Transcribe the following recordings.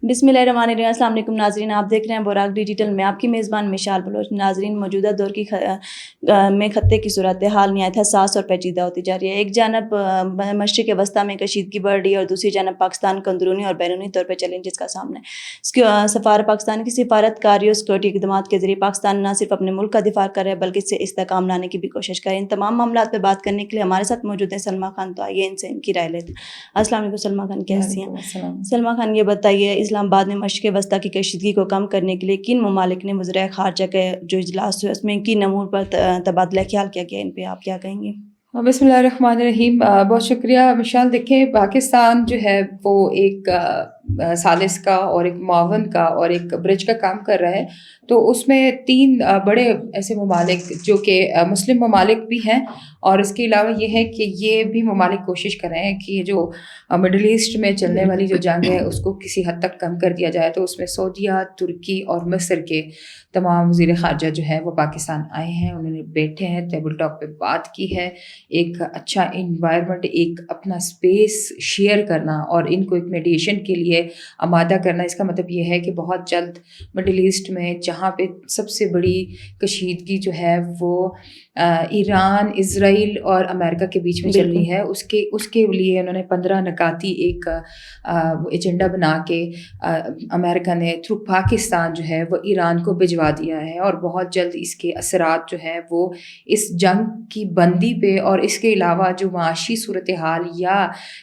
بسم اللہ الرحمن الرحیم۔ السلام علیکم ناظرین، آپ دیکھ رہے ہیں براق ڈیجیٹل میں آپ کی میزبان مشال بلوچ۔ ناظرین، موجودہ دور کی میں خطے کی صورتحال نہایت حساس اور پیچیدہ ہوتی جا رہی ہے۔ ایک جانب مشرق وسطیٰ میں کشیدگی بڑھ رہی ہے اور دوسری جانب پاکستان کو اندرونی اور بیرونی طور پر چیلنجز کا سامنا ہے۔ پاکستان کی سفارتکاری اور سیکورٹی اقدامات کے ذریعے پاکستان نہ صرف اپنے ملک کا دفاع کر رہا ہے بلکہ اس سے استحکام لانے کی بھی کوشش کرے۔ ان تمام معاملات پہ بات کرنے کے لیے ہمارے ساتھ موجود ہیں سلمیٰ خان، تو آئیے ان سے ان کی رائے لیتے ہیں۔ السلام علیکم سلمیٰ خان، کیسی ہیں؟ سلمیٰ خان، یہ بتائیے اسلام آباد میں مشرق وسطیٰ کی کشیدگی کو کم کرنے کے لیے کن ممالک نے وزرائے خارجہ کے جو اجلاس ہوئے اس میں کن امور پر تبادلہ خیال کیا گیا، ان پہ آپ کیا کہیں گے؟ بسم اللہ الرحمن الرحیم۔ بہت شکریہ مشال۔ دیکھیں، پاکستان جو ہے وہ ایک ثالث کا اور ایک معاون کا اور ایک برج کا کام کر رہا ہے، تو اس میں 3 بڑے ایسے ممالک جو کہ مسلم ممالک بھی ہیں، اور اس کے علاوہ یہ ہے کہ یہ بھی ممالک کوشش کر رہے ہیں کہ یہ جو مڈل ایسٹ میں چلنے والی جو جنگ ہے اس کو کسی حد تک کم کر دیا جائے۔ تو اس میں سعودیہ، ترکی اور مصر کے تمام وزیر خارجہ جو ہے وہ پاکستان آئے ہیں، انہوں نے بیٹھے ہیں، ٹیبل ٹاک پہ بات کی ہے، ایک اچھا انوائرمنٹ، ایک اپنا اسپیس شیئر کرنا اور ان کو ایک میڈیشن کے لیے آمادہ کرنا۔ اس کا مطلب یہ ہے کہ بہت جلد مڈل ایسٹ میں جہاں پہ سب سے بڑی کشیدگی جو ہے وہ ایران، اسرائیل اور امریکہ کے بیچ میں چل رہی ہے، اس کے لیے انہوں نے 15 نکاتی ایک ایجنڈا بنا کے امریکہ نے تھرو پاکستان جو ہے وہ ایران کو بھجوا دیا ہے، اور بہت جلد اس کے اثرات جو ہے وہ اس جنگ کی بندی پہ اور اس کے علاوہ جو معاشی صورتحال یا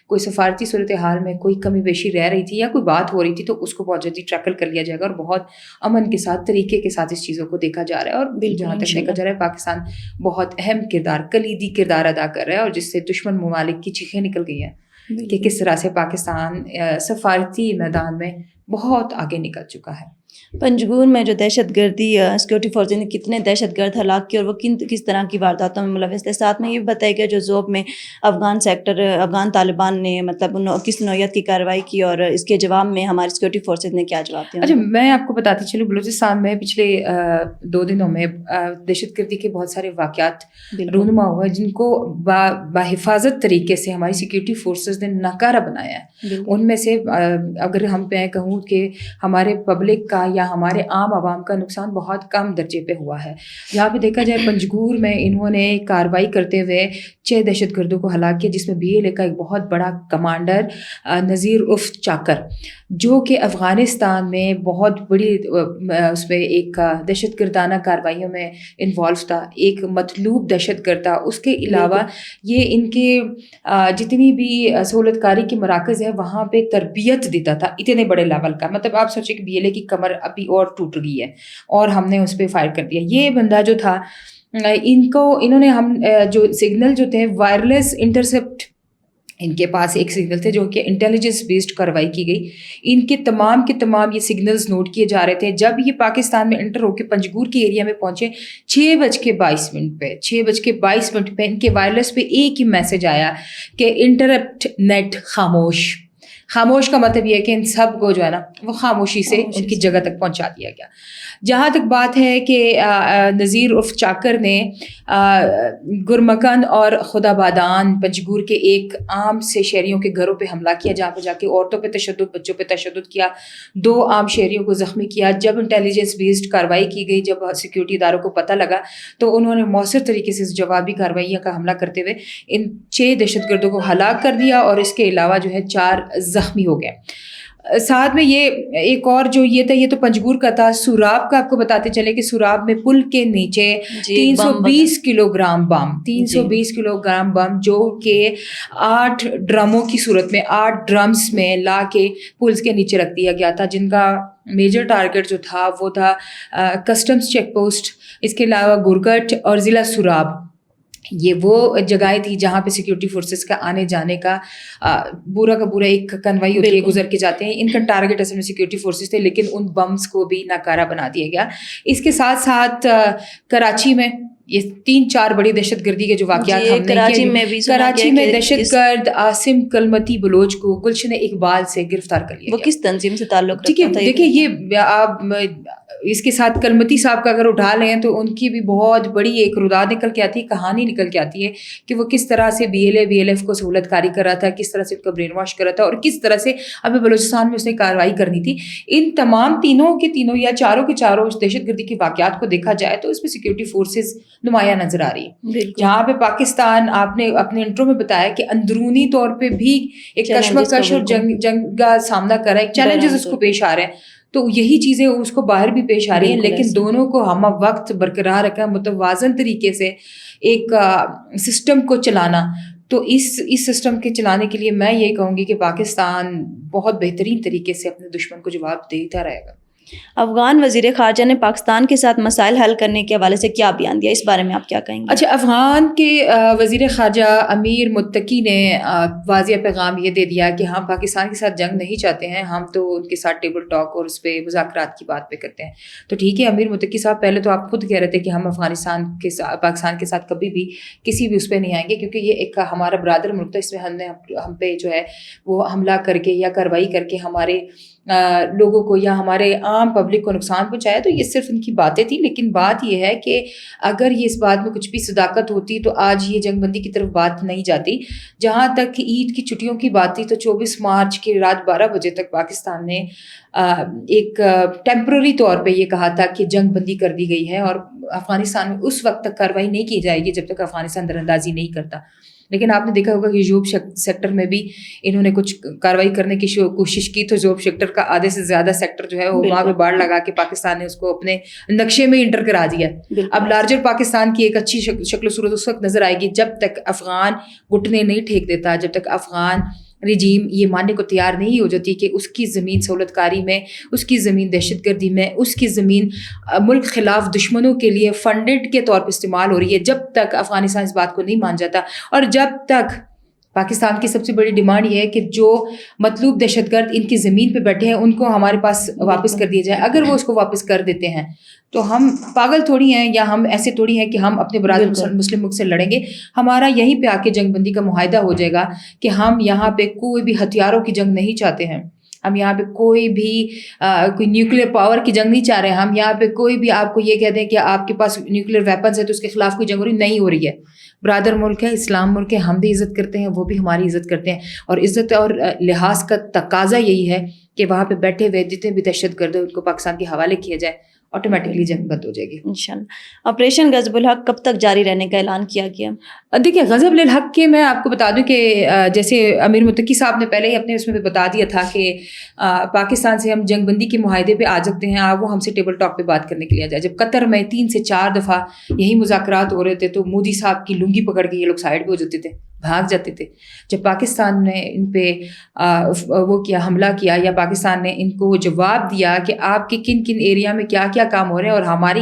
کوئی سفارتی صورتحال میں کوئی کمی بیشی رہ رہی تھی یا کوئی بات ہو رہی تھی، تو اس کو بہت جلدی ٹریکل کر لیا جائے گا، اور بہت امن کے ساتھ، طریقے کے ساتھ اس چیزوں کو دیکھا جا رہا ہے۔ اور جہاں تک دیکھا جا رہا ہے پاکستان بہت اہم کردار، کلیدی کردار ادا کر رہا ہے، اور جس سے دشمن ممالک کی چیخیں نکل گئی ہیں کہ کس طرح سے پاکستان سفارتی میدان میں بہت آگے نکل چکا ہے۔ پنجگور میں جو دہشت گردی سیکورٹی فورسز نے کتنے دہشت گرد ہلاک کیے اور وہ کس طرح کی وارداتوں میں ملوث تھے؟ ساتھ میں یہ بھی بتایا گیا جو ذوب میں افغان طالبان نے مطلب کس نوعیت کی کارروائی کی اور اس کے جواب میں ہماری سیکورٹی فورسز نے کیا جواب دیا؟ اچھا، میں آپ کو بتاتی چلوں، بلوچستان میں پچھلے 2 دنوں میں دہشت گردی کے بہت سارے واقعات رونما ہوئے جن کو بحفاظت طریقے سے ہماری سیکورٹی فورسز نے ناکارہ بنایا ہے۔ ان میں سے اگر ہم میں کہوں کہ ہمارے پبلک کا یا ہمارے عام عوام کا نقصان بہت کم درجے پہ ہوا ہے۔ یہاں پہ دیکھا جائے پنجگور میں انہوں نے کارروائی کرتے ہوئے 6 دہشت گردوں کو ہلاک کیا، جس میں BLA کا ایک بہت بڑا کمانڈر نذیر عرف چاکر، جو کہ افغانستان میں بہت بڑی اس میں ایک دہشت گردانہ کارروائیوں میں انوالو تھا، ایک مطلوب دہشت گرد تھا۔ اس کے علاوہ یہ ان کے جتنی بھی سہولت کاری کے مراکز ہے وہاں پہ تربیت دیتا تھا اتنے بڑے لیول کا۔ مطلب آپ سوچیں کہ BLA کی کمر ابھی اور ٹوٹ گئی ہے اور ہم نے اس پہ فائر کر دیا۔ یہ بندہ جو تھا، انہوں نے ہم جو سگنل جو تھے وائرلیس انٹرسپٹ، ان کے پاس ایک سگنل تھے جو کہ انٹیلیجنس بیسڈ کارروائی کی گئی، ان کے تمام یہ سگنلز نوٹ کیے جا رہے تھے۔ جب یہ پاکستان میں انٹر ہو کے پنجگور کے ایریا میں پہنچے 6:22 پہ ان کے وائرلیس پہ ایک ہی میسج آیا کہ انٹرپٹ نیٹ خاموش۔ خاموش کا مطلب یہ ہے کہ ان سب کو جو ہے نا وہ خاموشی سے ان کی جگہ تک پہنچا دیا گیا۔ جہاں تک بات ہے کہ نذیر عرف چاکر نے گرمکن اور خدا بادان پنجگور کے ایک عام سے شہریوں کے گھروں پہ حملہ کیا، جہاں پہ جا کے عورتوں پہ تشدد، بچوں پہ تشدد کیا، 2 عام شہریوں کو زخمی کیا۔ جب انٹیلیجنس بیسڈ کارروائی کی گئی، جب سیکورٹی اداروں کو پتہ لگا تو انہوں نے مؤثر طریقے سے جوابی کارروائیوں کا حملہ کرتے ہوئے ان 6 دہشت گردوں کو ہلاک کر دیا، اور اس کے علاوہ جو ہے 4 زخمی ہو گئے۔ ساتھ میں یہ ایک اور جو یہ تھا، یہ تو پنجگور کا تھا۔ سوراب کا آپ کو بتاتے چلے کہ سوراب میں پل کے نیچے 320 کلو گرام بم جو کہ 8 ڈرموں کی صورت میں 8 ڈرمز میں لا کے پلز کے نیچے رکھ دیا گیا تھا، جن کا میجر ٹارگٹ جو تھا وہ تھا کسٹمز چیک پوسٹ، اس کے علاوہ گرگٹ اور ضلع سوراب۔ یہ وہ جگہیں تھی جہاں پہ سیکورٹی فورسز کا آنے جانے کا پورا کا پورا ایک کنوائی ہوتی ہے، گزر کے جاتے ہیں۔ ان کا ٹارگٹ اصل میں سیکورٹی فورسز تھے، لیکن ان بمز کو بھی ناکارہ بنا دیا گیا۔ اس کے ساتھ ساتھ کراچی میں یہ 3-4 بڑی دہشت گردی کے جو واقعات ہم نے کراچی میں بھی کراچی میں دہشت گرد عاصم کلمتی بلوچ کو گلشن اقبال سے گرفتار کر لیا. وہ کس تنظیم سے تعلق رکھتا تھا؟ دیکھیں یہ آپ اس کے ساتھ کلمتی صاحب کا اگر اٹھا لیں تو ان کی بھی بہت بڑی ایک ردا نکل کے آتی ہے, کہانی نکل کے آتی ہے کہ وہ کس طرح سے BLF کو سہولت کاری کر رہا تھا, کس طرح سے ان کا برین واش کر رہا تھا, اور کس طرح سے ابھی بلوچستان میں اس نے کارروائی کرنی تھی. ان تمام تینوں کے تینوں یا چاروں کے چاروں دہشت گردی کے واقعات کو دیکھا جائے تو اس میں سیکورٹی فورسز نمایاں نظر آ رہی ہے. جہاں پہ پاکستان, آپ نے اپنے انٹرو میں بتایا کہ اندرونی طور پہ بھی ایک کشمکش اور جنگ کا سامنا کر رہا ہے, چیلنجز اس کو پیش آ رہے ہیں, تو یہی چیزیں اس کو باہر بھی پیش آ رہی ہیں, لیکن دونوں کو ہم وقت برقرار رکھا متوازن طریقے سے ایک سسٹم کو چلانا. تو اس سسٹم کے چلانے کے لیے میں یہ کہوں گی کہ پاکستان بہت بہترین طریقے سے اپنے دشمن کو جواب دیتا رہے گا. افغان وزیر خارجہ نے پاکستان کے ساتھ مسائل حل کرنے کے حوالے سے کیا بیان دیا, اس بارے میں آپ کیا کہیں گے؟ اچھا, افغان کے وزیر خارجہ امیر متقی نے واضح پیغام یہ دے دیا کہ ہم پاکستان کے ساتھ جنگ نہیں چاہتے ہیں, ہم تو ان کے ساتھ ٹیبل ٹاک اور اس پہ مذاکرات کی بات پہ کرتے ہیں. تو ٹھیک ہے امیر متقی صاحب, پہلے تو آپ خود کہہ رہے تھے کہ ہم پاکستان کے ساتھ کبھی بھی کسی بھی اس پہ نہیں آئیں گے, کیونکہ یہ ایک ہمارا برادر ملک تھا, اس میں ہم پہ جو ہے وہ حملہ کر کے یا کارروائی کر کے ہمارے لوگوں کو یا ہمارے عام پبلک کو نقصان پہنچایا. تو یہ صرف ان کی باتیں تھیں, لیکن بات یہ ہے کہ اگر یہ اس بات میں کچھ بھی صداقت ہوتی تو آج یہ جنگ بندی کی طرف بات نہیں جاتی. جہاں تک عید کی چھٹیوں کی بات تھی تو 24 مارچ کی رات 12 بجے تک پاکستان نے ایک ٹیمپرری طور پہ یہ کہا تھا کہ جنگ بندی کر دی گئی ہے, اور افغانستان میں اس وقت تک کارروائی نہیں کی جائے گی جب تک افغانستان در اندازی نہیں کرتا. لیکن آپ نے دیکھا ہوگا کہ جوب سیکٹر میں بھی انہوں نے کچھ کارروائی کرنے کی کوشش کی, تو جوب سیکٹر کا آدھے سے زیادہ سیکٹر جو ہے وہ وہاں پہ باڑ لگا کے پاکستان نے اس کو اپنے نقشے میں انٹر کرا دیا. اب لارجر پاکستان کی ایک اچھی شکل و صورت اس وقت نظر آئے گی جب تک افغان گھٹنے نہیں ٹھیک دیتا, جب تک افغان رجیم یہ ماننے کو تیار نہیں ہو جاتی کہ اس کی زمین سہولت کاری میں, اس کی زمین دہشت گردی میں, اس کی زمین ملک خلاف دشمنوں کے لیے فنڈڈ کے طور پر استعمال ہو رہی ہے, جب تک افغانستان اس بات کو نہیں مان جاتا. اور جب تک پاکستان کی سب سے بڑی ڈیمانڈ یہ ہے کہ جو مطلوب دہشت گرد ان کی زمین پہ بیٹھے ہیں ان کو ہمارے پاس واپس کر دیا جائے. اگر وہ اس کو واپس کر دیتے ہیں تو ہم پاگل تھوڑی ہیں یا ہم ایسے تھوڑی ہیں کہ ہم اپنے برادر مسلم ملک سے لڑیں گے. ہمارا یہیں پہ آ کے جنگ بندی کا معاہدہ ہو جائے گا کہ ہم یہاں پہ کوئی بھی ہتھیاروں کی جنگ نہیں چاہتے ہیں, ہم یہاں پہ کوئی نیوکلیر پاور کی جنگ نہیں چاہ رہے ہیں, ہم یہاں پہ کوئی بھی آپ کو یہ کہہ دیں کہ آپ کے پاس نیوکلیر ویپنز ہے تو اس کے خلاف کوئی جنگ نہیں ہو رہی ہے. برادر ملک ہے, اسلام ملک ہے, ہم بھی عزت کرتے ہیں, وہ بھی ہماری عزت کرتے ہیں, اور عزت اور لحاظ کا تقاضا یہی ہے کہ وہاں پہ بیٹھے ہوئے جتنے بھی دہشت گرد ہیں ان کو پاکستان کے حوالے کیا جائے, آٹومیٹکلی جنگ بند ہو جائے گی انشاءاللہ. آپریشن غضب الحق کب تک جاری رہنے کا اعلان کیا گیا؟ دیکھیں غضب للحق کے میں آپ کو بتا دوں کہ جیسے امیر متقی صاحب نے پہلے ہی اپنے اس میں بتا دیا تھا کہ پاکستان سے ہم جنگ بندی کے معاہدے پہ آ سکتے ہیں, وہ ہم سے ٹیبل ٹاک پہ بات کرنے کے لیے آ جائے. جب قطر میں 3 سے 4 دفعہ یہی مذاکرات ہو رہے تھے تو مودی صاحب کی لنگی پکڑ کے یہ لوگ سائڈ پہ ہو جاتے تھے, بھاگ جاتے تھے. جب پاکستان نے ان پہ وہ کیا حملہ کیا یا پاکستان نے ان کو جواب دیا کہ آپ کے کن کن ایریا میں کیا کیا کام ہو رہے ہیں, اور ہماری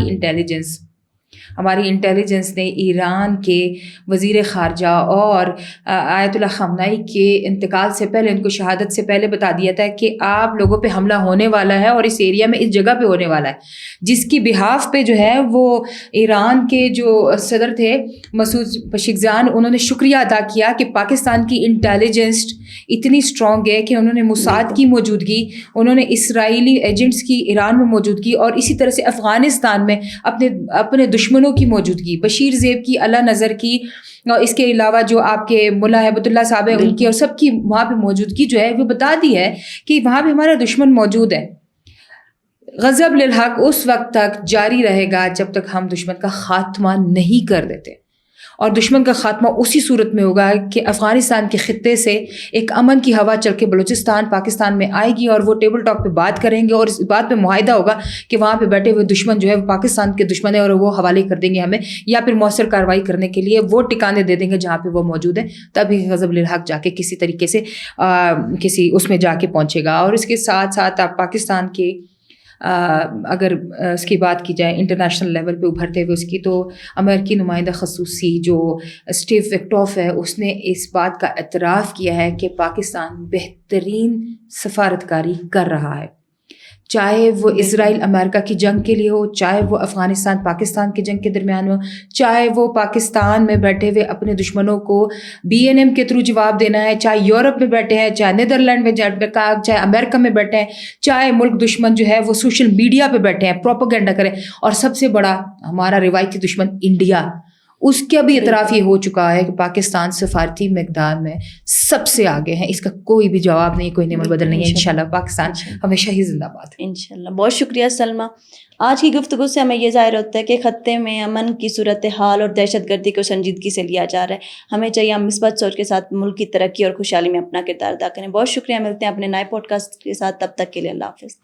انٹیلیجنس نے ایران کے وزیر خارجہ اور آیت اللہ خامنائی کے انتقال سے پہلے, ان کو شہادت سے پہلے بتا دیا تھا کہ آپ لوگوں پہ حملہ ہونے والا ہے اور اس ایریا میں اس جگہ پہ ہونے والا ہے, جس کی بہاف پہ جو ہے وہ ایران کے جو صدر تھے مسعود پشکزان, انہوں نے شکریہ ادا کیا کہ پاکستان کی انٹیلیجنس اتنی اسٹرانگ ہے کہ انہوں نے موساد کی موجودگی, انہوں نے اسرائیلی ایجنٹس کی ایران میں موجودگی, اور اسی طرح سے افغانستان میں اپنے دشمنوں کی موجودگی, بشیر زیب کی, اللہ نظر کی, اور اس کے علاوہ جو آپ کے ملا ہیبت اللہ صاحب ہیں ان کی, اور سب کی وہاں پہ موجودگی جو ہے وہ بتا دی ہے کہ وہاں پہ ہمارا دشمن موجود ہے. غضب للحق اس وقت تک جاری رہے گا جب تک ہم دشمن کا خاتمہ نہیں کر دیتے, اور دشمن کا خاتمہ اسی صورت میں ہوگا کہ افغانستان کے خطے سے ایک امن کی ہوا چل کے بلوچستان پاکستان میں آئے گی, اور وہ ٹیبل ٹاک پہ بات کریں گے, اور اس بات پہ معاہدہ ہوگا کہ وہاں پہ بیٹھے ہوئے دشمن جو ہے وہ پاکستان کے دشمن ہے, اور وہ حوالے کر دیں گے ہمیں, یا پھر مؤثر کارروائی کرنے کے لیے وہ ٹکانے دے دیں گے جہاں پہ وہ موجود ہیں. تبھی غضب للحق جا کے کسی طریقے سے کسی اس میں جا کے پہنچے گا. اور اس کے ساتھ ساتھ آپ پاکستان کے اگر اس کی بات کی جائے انٹرنیشنل لیول پہ ابھرتے ہوئے اس کی, تو امریکی نمائندہ خصوصی جو اسٹیو وکٹوف ہے اس نے اس بات کا اعتراف کیا ہے کہ پاکستان بہترین سفارتکاری کر رہا ہے. چاہے وہ اسرائیل امریکہ کی جنگ کے لیے ہو، چاہے وہ افغانستان پاکستان کی جنگ کے درمیان ہو، چاہے وہ پاکستان میں بیٹھے ہوئے اپنے دشمنوں کو BNM کے تھرو جواب دینا ہے، چاہے یورپ میں بیٹھے ہیں، چاہے نیدرلینڈ میں چاہے امریکہ میں بیٹھے ہیں، چاہے ملک دشمن جو ہے وہ سوشل میڈیا پہ بیٹھے ہیں پروپیگنڈا کریں، اور سب سے بڑا ہمارا روایتی دشمن انڈیا، اس کا بھی اعتراف یہ ہو چکا ہے کہ پاکستان سفارتی مقدار میں سب سے آگے ہیں. اس کا کوئی بھی جواب نہیں، کوئی نعمت بدل نہیں ہے. انشاءاللہ پاکستان ہمیشہ ہی زندہ باد. انشاءاللہ. بہت شکریہ سلمیٰ. آج کی گفتگو سے ہمیں یہ ظاہر ہوتا ہے کہ خطے میں امن کی صورتحال اور دہشت گردی کو سنجیدگی سے لیا جا رہا ہے. ہمیں چاہیے ہم مثبت سوچ کے ساتھ ملک کی ترقی اور خوشحالی میں اپنا کردار ادا کریں. بہت شکریہ. ملتے ہیں اپنے نئے پوڈ کاسٹ کے ساتھ. تب تک کے لیے اللہ حافظ.